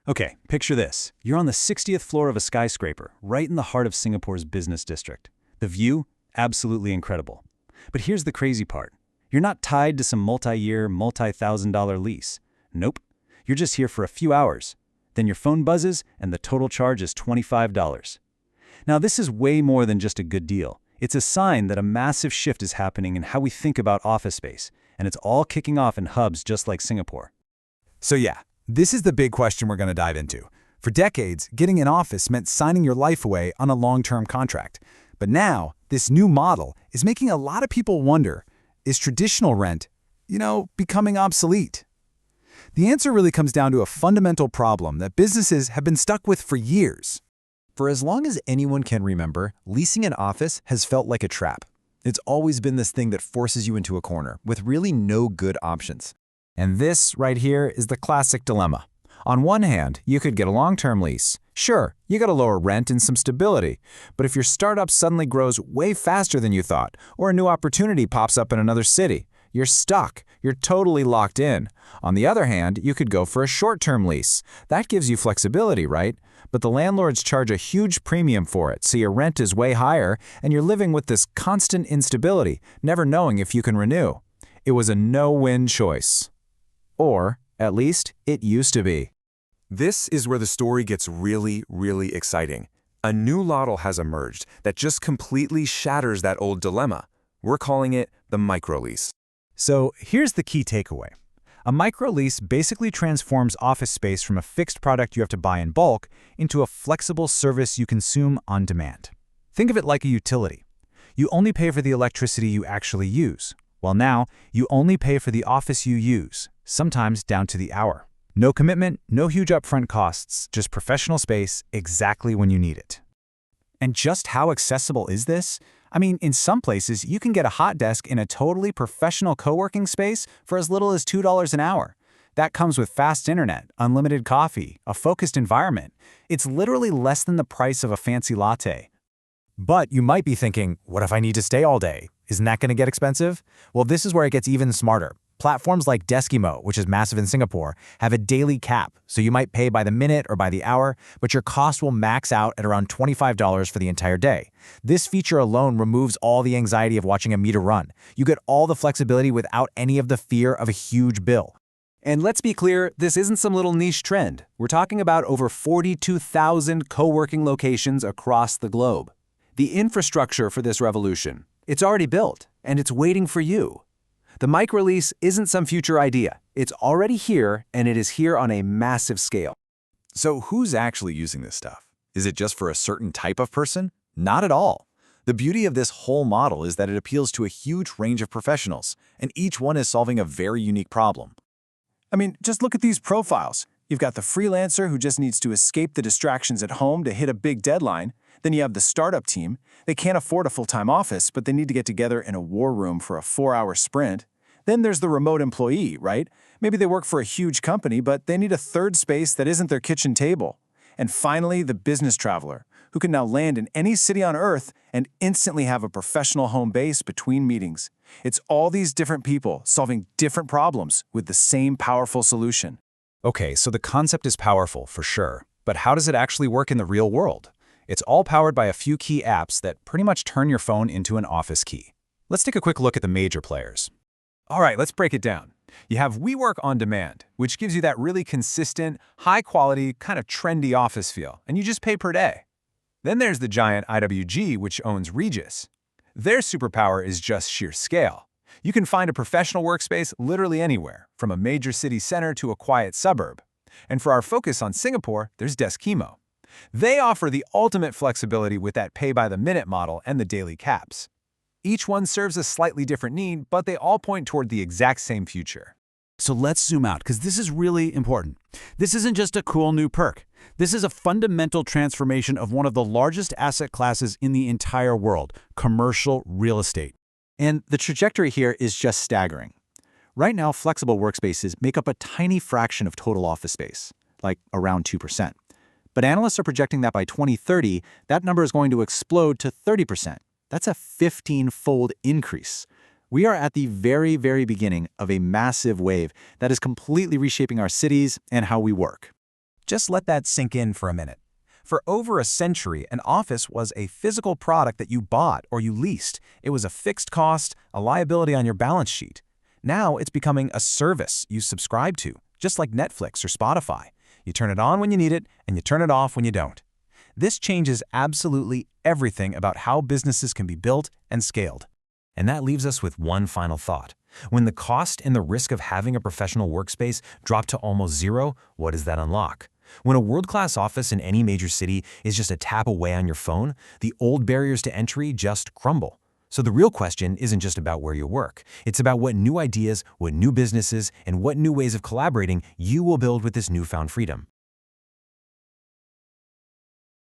Okay, picture this. You're on the 60th floor of a skyscraper, right in the heart of Singapore's business district. The view? Absolutely incredible. But here's the crazy part. You're not tied to some multi-year, multi-thousand-dollar lease. Nope. You're just here for a few hours. Then your phone buzzes, and the total charge is $25. Now, this is way more than just a good deal. It's a sign that a massive shift is happening in how we think about office space, and it's all kicking off in hubs just like Singapore. So yeah, this is the big question we're going to dive into. For decades, getting an office meant signing your life away on a long-term contract. But now, this new model is making a lot of people wonder, is traditional rent, becoming obsolete? The answer really comes down to a fundamental problem that businesses have been stuck with for years. For as long as anyone can remember, leasing an office has felt like a trap. It's always been this thing that forces you into a corner, with really no good options. And this, right here, is the classic dilemma. On one hand, you could get a long-term lease. Sure, you got a lower rent and some stability. But if your startup suddenly grows way faster than you thought, or a new opportunity pops up in another city, you're stuck. You're totally locked in. On the other hand, you could go for a short-term lease. That gives you flexibility, right? But the landlords charge a huge premium for it, so your rent is way higher, and you're living with this constant instability, never knowing if you can renew. It was a no-win choice. Or, at least, it used to be. This is where the story gets really, really exciting. A new model has emerged that just completely shatters that old dilemma. We're calling it the micro-lease. So here's the key takeaway. A micro-lease basically transforms office space from a fixed product you have to buy in bulk into a flexible service you consume on demand. Think of it like a utility. You only pay for the electricity you actually use. Well, now, you only pay for the office you use, sometimes down to the hour. No commitment, no huge upfront costs, just professional space exactly when you need it. And just how accessible is this? I mean, in some places, you can get a hot desk in a totally professional co-working space for as little as $2 an hour. That comes with fast internet, unlimited coffee, a focused environment. It's literally less than the price of a fancy latte. But you might be thinking, what if I need to stay all day? Isn't that going to get expensive? Well, this is where it gets even smarter. Platforms like Deskimo, which is massive in Singapore, have a daily cap, so you might pay by the minute or by the hour, but your cost will max out at around $25 for the entire day. This feature alone removes all the anxiety of watching a meter run. You get all the flexibility without any of the fear of a huge bill. And let's be clear, this isn't some little niche trend. We're talking about over 42,000 co-working locations across the globe. The infrastructure for this revolution, it's already built, and it's waiting for you. The micro-lease isn't some future idea. It's already here, and it is here on a massive scale. So who's actually using this stuff? Is it just for a certain type of person? Not at all. The beauty of this whole model is that it appeals to a huge range of professionals, and each one is solving a very unique problem. I mean, just look at these profiles. You've got the freelancer who just needs to escape the distractions at home to hit a big deadline. Then you have the startup team. They can't afford a full-time office, but they need to get together in a war room for a 4-hour sprint. Then there's the remote employee, right? Maybe they work for a huge company, but they need a third space that isn't their kitchen table. And finally, the business traveler, who can now land in any city on Earth and instantly have a professional home base between meetings. It's all these different people solving different problems with the same powerful solution. Okay, so the concept is powerful, for sure. But how does it actually work in the real world? It's all powered by a few key apps that pretty much turn your phone into an office key. Let's take a quick look at the major players. All right, let's break it down. You have WeWork on Demand, which gives you that really consistent, high-quality, kind of trendy office feel, and you just pay per day. Then there's the giant IWG, which owns Regus. Their superpower is just sheer scale. You can find a professional workspace literally anywhere, from a major city center to a quiet suburb. And for our focus on Singapore, there's Deskimo. They offer the ultimate flexibility with that pay-by-the-minute model and the daily caps. Each one serves a slightly different need, but they all point toward the exact same future. So let's zoom out, because this is really important. This isn't just a cool new perk. This is a fundamental transformation of one of the largest asset classes in the entire world, commercial real estate. And the trajectory here is just staggering. Right now, flexible workspaces make up a tiny fraction of total office space, like around 2%. But analysts are projecting that by 2030, that number is going to explode to 30%. That's a 15-fold increase. We are at the very, very beginning of a massive wave that is completely reshaping our cities and how we work. Just let that sink in for a minute. For over a century, an office was a physical product that you bought or you leased. It was a fixed cost, a liability on your balance sheet. Now it's becoming a service you subscribe to, just like Netflix or Spotify. You turn it on when you need it, and you turn it off when you don't. This changes absolutely everything about how businesses can be built and scaled. And that leaves us with one final thought. When the cost and the risk of having a professional workspace drop to almost zero, what does that unlock? When a world-class office in any major city is just a tap away on your phone, the old barriers to entry just crumble. So the real question isn't just about where you work. It's about what new ideas, what new businesses, and what new ways of collaborating you will build with this newfound freedom.